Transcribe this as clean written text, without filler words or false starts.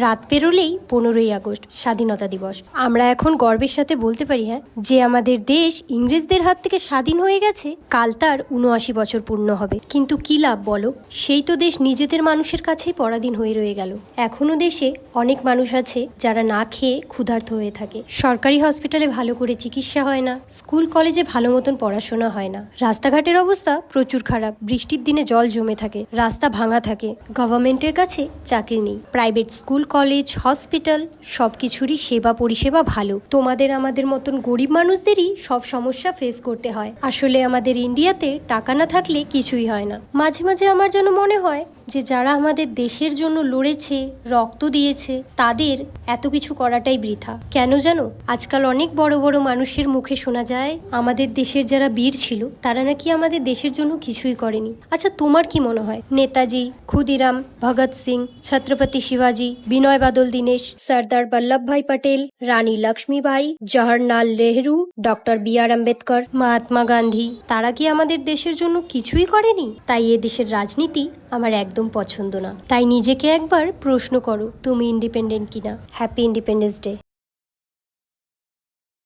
রাত পেরোলেই 15ই আগস্ট স্বাধীনতা দিবস। আমরা এখন গর্বের সাথে বলতে পারি যে আমাদের দেশ ইংরেজদের হাত থেকে স্বাধীন হয়ে গেছে। কাল তার 79 বছর পূর্ণ হবে। কিন্তু কি লাভ বলো, সেই তো দেশ নিজেদের মানুষের কাছেই পরাধীন হয়ে রয়ে গেল। এখনো দেশে অনেক মানুষ আছে যারা না খেয়ে ক্ষুধার্ত হয়ে থাকে। সরকারি হসপিটালে ভালো করে চিকিৎসা হয় না, স্কুল কলেজে ভালো মতন পড়াশোনা হয় না, রাস্তাঘাটের অবস্থা প্রচুর খারাপ, বৃষ্টির দিনে জল জমে থাকে, রাস্তা ভাঙা থাকে, গভর্নমেন্টের কাছে চাকরি নেই, প্রাইভেট স্কুল কলেজ হসপিটাল সবকিছুরই সেবা পরিষেবা ভালো। তোমাদের আমাদের মতন গরিব মানুষদেরই সব সমস্যা ফেস করতে হয়। আসলে আমাদের ইন্ডিয়াতে টাকা না থাকলে কিছুই হয় না। মাঝে মাঝে আমার যেন মনে হয় যে যারা আমাদের দেশের জন্য লড়েছে, রক্ত দিয়েছে, তাদের এত কিছু করাটাই বৃথা। কেন জানো, আজকাল অনেক বড় বড় মানুষের মুখে শোনা যায় আমাদের দেশের যারা বীর ছিল তারা নাকি আমাদের দেশের জন্য কিছুই করেনি। আচ্ছা, তোমার কি মনে হয় নেতাজি, ক্ষুদিরাম, ভগৎ সিং, ছত্রপতি শিবাজি, বিনয় বাদল দীনেশ, সর্দার বল্লভভাই পটেল, রানী লক্ষ্মীবাই, জওহরলাল নেহরু, ডক্টর বি.আর. আম্বেদকর, মহাত্মা গান্ধী, তারা কি আমাদের দেশের জন্য কিছুই করেনি? তাই এ দেশের রাজনীতি আমার একদম পছন্দ না। তাই নিজেকে একবার প্রশ্ন করো, তুমি ইন্ডিপেন্ডেন্ট কিনা। Happy independence day.